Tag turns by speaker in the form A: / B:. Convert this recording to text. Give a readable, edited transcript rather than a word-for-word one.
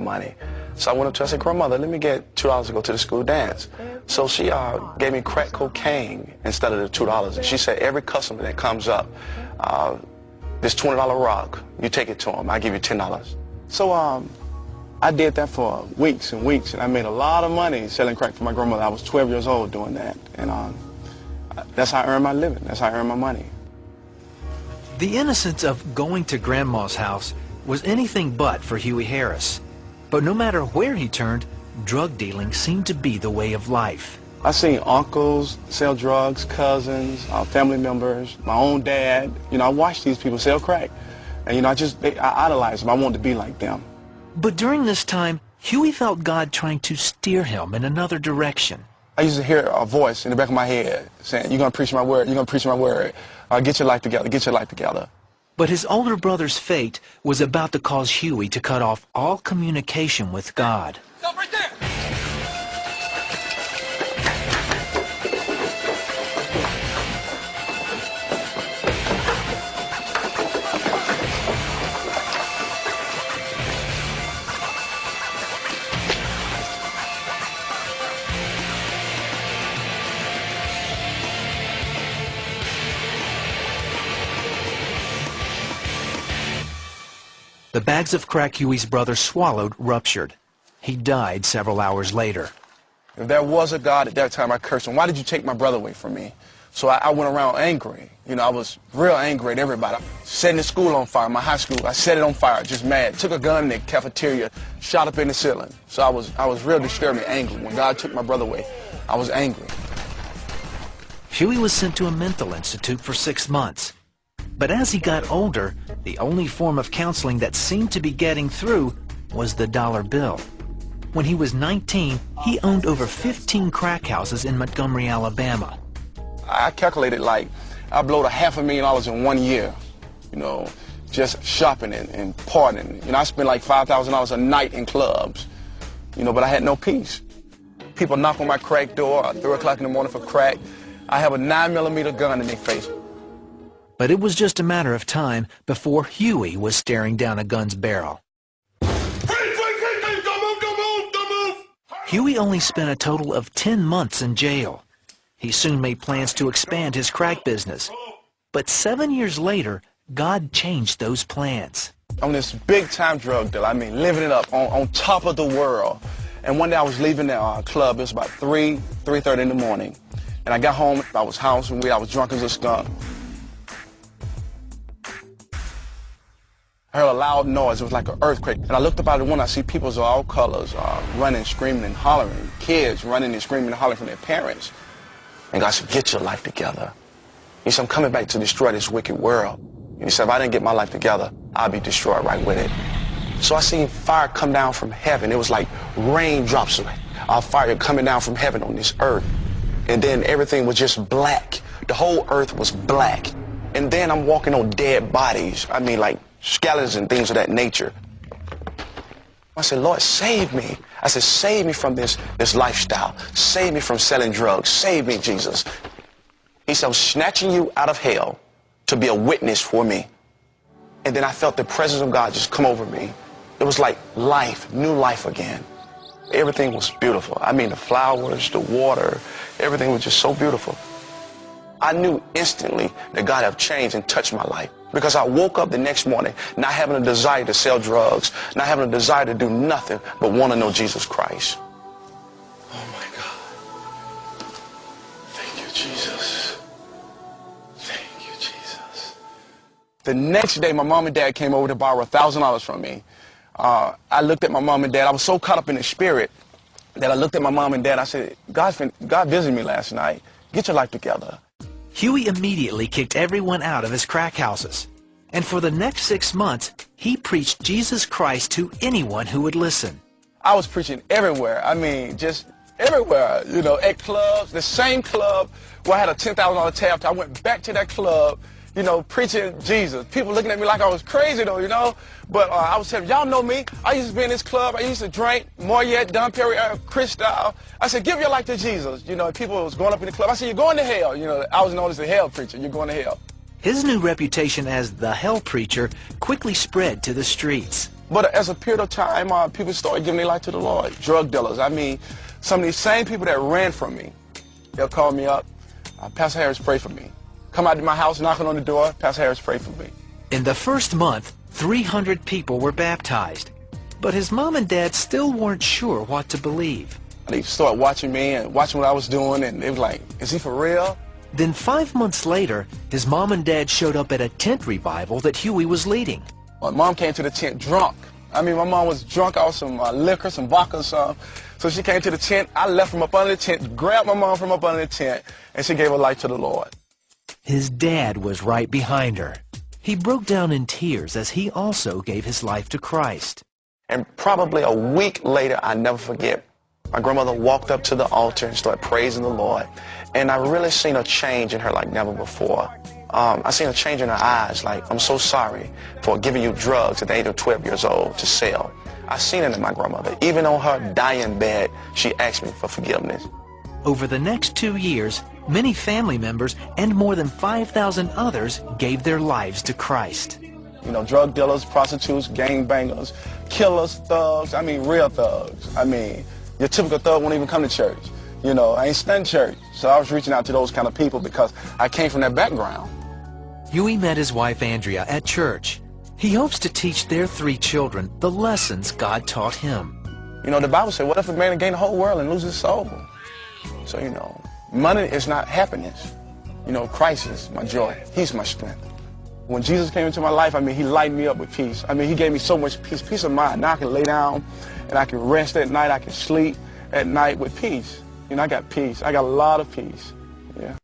A: money. So I went up to her, I said, Grandmother, let me get $2 to go to the school dance. So she gave me crack cocaine instead of the $2. And she said, every customer that comes up, this $20 rock, you take it to them, I give you $10. So I did that for weeks and weeks, and I made a lot of money selling crack for my grandmother. I was 12 years old doing that, and that's how I earned my living. That's how I earned my money.
B: The innocence of going to Grandma's house was anything but for Huey Harris. But no matter where he turned, drug dealing seemed to be the way of life.
A: I seen uncles sell drugs, cousins, family members, my own dad. You know, I watched these people sell crack. And, you know, I idolized them. I wanted to be like them.
B: But during this time, Huey felt God trying to steer him in another direction.
A: I used to hear a voice in the back of my head saying, you're going to preach my word, you're going to preach my word. Get your life together, get your life together.
B: But his older brother's fate was about to cause Huey to cut off all communication with God.
C: Stop right there!
B: The bags of crack Huey's brother swallowed ruptured. He died several hours later.
A: If there was a God at that time, I cursed him. Why did you take my brother away from me? So I went around angry. You know, I was real angry at everybody. Setting the school on fire, my high school, I set it on fire, just mad. Took a gun in the cafeteria, shot up in the ceiling. So I was real disturbed and angry. When God took my brother away, I was angry.
B: Huey was sent to a mental institute for 6 months. But as he got older, the only form of counseling that seemed to be getting through was the dollar bill. When he was 19, he owned over 15 crack houses in Montgomery, Alabama.
A: I calculated like I blowed $500,000 in 1 year, you know, just shopping and partying. You know, I spent like $5,000 a night in clubs, you know, but I had no peace. People knock on my crack door at 3 o'clock in the morning for crack. I have a 9mm gun in their face.
B: But it was just a matter of time before Huey was staring down a gun's barrel. Huey only spent a total of 10 months in jail. He soon made plans to expand his crack business. But 7 years later, God changed those plans.
A: On this big-time drug deal, I mean, living it up on top of the world. And one day I was leaving the club. It was about 3:30 in the morning. And I got home, I was house and I was drunk as a skunk. I heard a loud noise. It was like an earthquake. And I looked up out the window. I see people of all colors running, screaming, and hollering. Kids running and screaming and hollering from their parents. And God said, get your life together. He said, I'm coming back to destroy this wicked world. And he said, if I didn't get my life together, I'll be destroyed right with it. So I seen fire come down from heaven. It was like raindrops of fire coming down from heaven on this earth. And then everything was just black. The whole earth was black. And then I'm walking on dead bodies. I mean, like skeletons and things of that nature. I said, Lord, save me. I said, save me from this lifestyle. Save me from selling drugs. Save me, Jesus. He said, I'm snatching you out of hell to be a witness for me. And then I felt the presence of God just come over me. It was like life, new life again. Everything was beautiful. I mean, the flowers, the water, everything was just so beautiful. I knew instantly that God had changed and touched my life because I woke up the next morning not having a desire to sell drugs, not having a desire to do nothing but want to know Jesus Christ. Oh my God. Thank you, Jesus. Thank you, Jesus. The next day, my mom and dad came over to borrow $1,000 from me. I looked at my mom and dad. I was so caught up in the spirit that I looked at my mom and dad. I said, God visited me last night. Get your life together.
B: Huey immediately kicked everyone out of his crack houses. And for the next 6 months, he preached Jesus Christ to anyone who would listen.
A: I was preaching everywhere. I mean, just everywhere, you know, at clubs, the same club where I had a $10,000 tab. I went back to that club, you know, preaching Jesus. People looking at me like I was crazy, though, you know. But I was telling y'all know me. I used to be in this club. I used to drink Moyet, Dom Perignon, Cristal. I said, give your life to Jesus. You know, and people was going up in the club. I said, you're going to hell. You know, I was known as the hell preacher. You're going to hell.
B: His new reputation as the hell preacher quickly spread to the streets.
A: But as a period of time, people started giving their life to the Lord. Drug dealers. I mean, some of these same people that ran from me, they'll call me up. Pastor Harris, pray for me. Come out to my house, knocking on the door. Pastor Harris, pray for me.
B: In the first month, 300 people were baptized. But his mom and dad still weren't sure what to believe.
A: They started watching me and watching what I was doing, and they was like, is he for real?
B: Then 5 months later, his mom and dad showed up at a tent revival that Huey was leading.
A: My mom came to the tent drunk. I mean, my mom was drunk off some liquor, some vodka or something. So she came to the tent. I left from up under the tent, grabbed my mom from up under the tent, and she gave her life to the Lord.
B: His dad was right behind her. He broke down in tears as he also gave his life to Christ.
A: And probably a week later, I never forget, my grandmother walked up to the altar and started praising the Lord. And I really seen a change in her like never before. I seen a change in her eyes, like, I'm so sorry for giving you drugs at the age of 12 years old to sell. I seen it in my grandmother. Even on her dying bed, she asked me for forgiveness.
B: Over the next 2 years, many family members and more than 5,000 others gave their lives to Christ.
A: You know, drug dealers, prostitutes, gangbangers, killers, thugs, I mean, real thugs. I mean, your typical thug won't even come to church. You know, I ain't stunned church. So I was reaching out to those kind of people because I came from that background.
B: Huey met his wife Andrea at church. He hopes to teach their 3 children the lessons God taught him.
A: You know, the Bible said, what if a man gain the whole world and lose his soul? So, you know, money is not happiness. You know, Christ is my joy. He's my strength. When Jesus came into my life, I mean, he lightened me up with peace. I mean, he gave me so much peace of mind. Now I can lay down and I can rest at night. I can sleep at night with peace. You know, I got peace. I got a lot of peace. Yeah.